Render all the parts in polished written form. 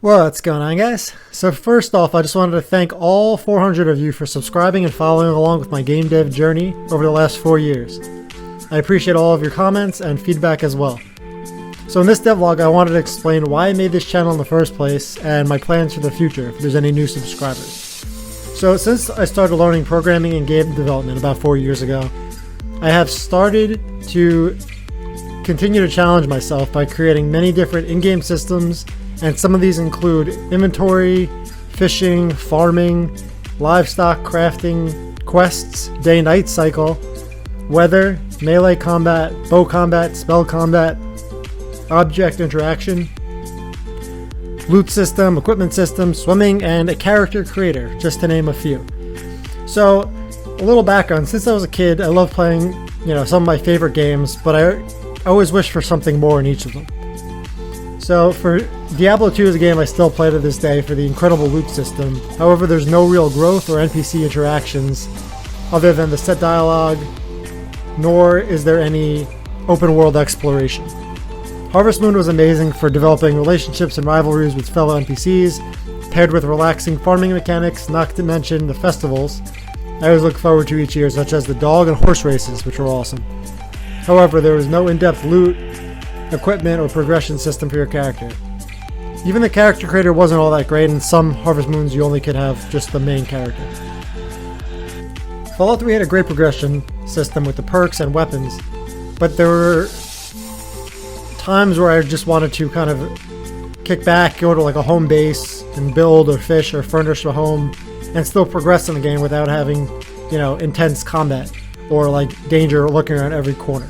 What's going on, guys? So first off, I just wanted to thank all 400 of you for subscribing and following along with my game dev journey over the last 4 years. I appreciate all of your comments and feedback as well. So in this devlog, I wanted to explain why I made this channel in the first place and my plans for the future if there's any new subscribers. So since I started learning programming and game development about 4 years ago, I have started to continue to challenge myself by creating many different in-game systems, and some of these include inventory, fishing, farming, livestock crafting, quests, day-night cycle, weather, melee combat, bow combat, spell combat, object interaction, loot system, equipment system, swimming, and a character creator, just to name a few. So, a little background. Since I was a kid, I loved playing, some of my favorite games, but I always wished for something more in each of them. So for Diablo 2 is a game I still play to this day for the incredible loot system. However, there's no real growth or NPC interactions other than the set dialogue, nor is there any open world exploration. Harvest Moon was amazing for developing relationships and rivalries with fellow NPCs, paired with relaxing farming mechanics, not to mention the festivals I always look forward to each year, such as the dog and horse races, which were awesome. However, there was no in-depth loot, equipment, or progression system for your character. Even the character creator wasn't all that great, and some Harvest Moons you only could have just the main character. Fallout 3 had a great progression system with the perks and weapons, but there were times where I just wanted to kind of kick back, go to like a home base, and build or fish or furnish a home, and still progress in the game without having, intense combat or like danger lurking around every corner.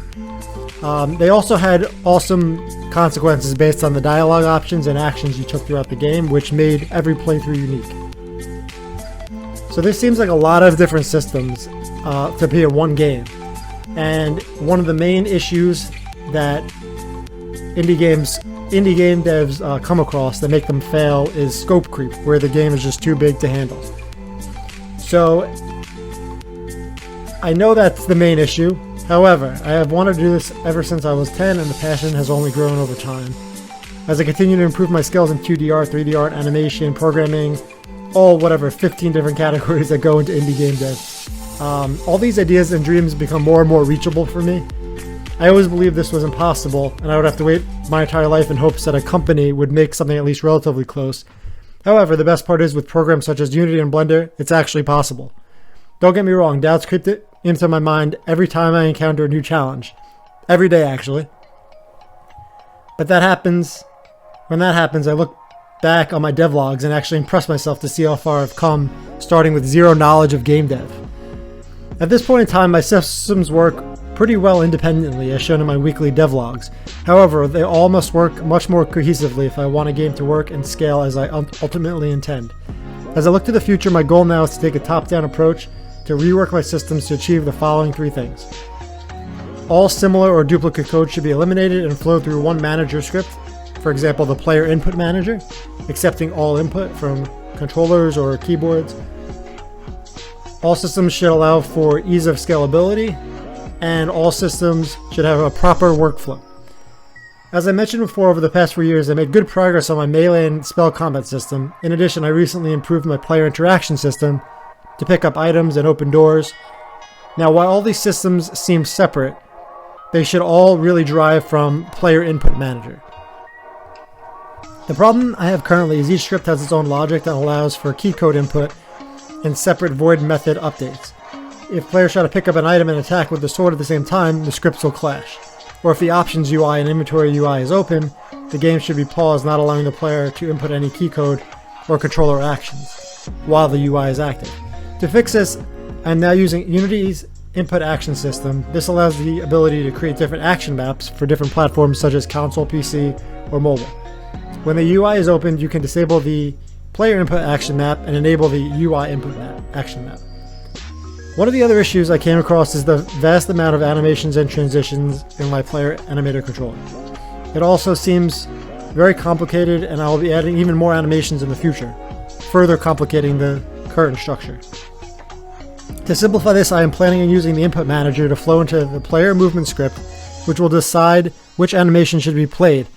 They also had awesome consequences based on the dialogue options and actions you took throughout the game, which made every playthrough unique. So this seems like a lot of different systems to be in one game. And one of the main issues that indie game devs come across that make them fail is scope creep, where the game is just too big to handle. So I know that's the main issue. However, I have wanted to do this ever since I was 10, and the passion has only grown over time. As I continue to improve my skills in 2D art, 3D art, animation, programming, 15 different categories that go into indie game dev. All these ideas and dreams become more and more reachable for me. I always believed this was impossible, and I would have to wait my entire life in hopes that a company would make something at least relatively close. However, the best part is with programs such as Unity and Blender, it's actually possible. Don't get me wrong, doubts creep into my mind every time I encounter a new challenge. Every day, actually. But when that happens, I look back on my devlogs and actually impress myself to see how far I've come, starting with zero knowledge of game dev. At this point in time, my systems work pretty well independently, as shown in my weekly devlogs. However, they all must work much more cohesively if I want a game to work and scale as I ultimately intend. As I look to the future, my goal now is to take a top-down approach to rework my systems to achieve the following 3 things. All similar or duplicate code should be eliminated and flow through one manager script, for example the player input manager, accepting all input from controllers or keyboards. All systems should allow for ease of scalability, and all systems should have a proper workflow. As I mentioned before, over the past 4 years I made good progress on my melee and spell combat system. In addition, I recently improved my player interaction system to pick up items and open doors. Now, while all these systems seem separate, they should all really derive from player input manager. The problem I have currently is each script has its own logic that allows for key code input and separate void method updates. If players try to pick up an item and attack with the sword at the same time, the scripts will clash. Or if the options UI and inventory UI is open, the game should be paused, not allowing the player to input any key code or controller actions while the UI is active. To fix this, I'm now using Unity's input action system. This allows the ability to create different action maps for different platforms such as console, PC, or mobile. When the UI is opened, you can disable the player input action map and enable the UI input action map. One of the other issues I came across is the vast amount of animations and transitions in my player animator controller. It also seems very complicated, and I will be adding even more animations in the future, further complicating the current structure. To simplify this, I am planning on using the input manager to flow into the player movement script, which will decide which animation should be played,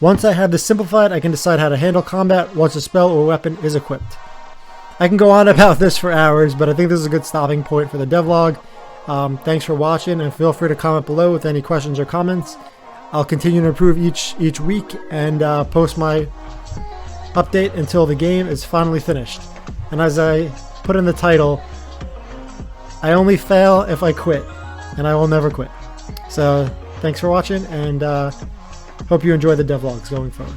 Once I have this simplified, I can decide how to handle combat once a spell or weapon is equipped. I can go on about this for hours, but I think this is a good stopping point for the devlog. Thanks for watching, and feel free to comment below with any questions or comments. I'll continue to improve each week and post my update until the game is finally finished. And as I put in the title, I only fail if I quit, and I will never quit. So thanks for watching, and hope you enjoy the devlogs going forward.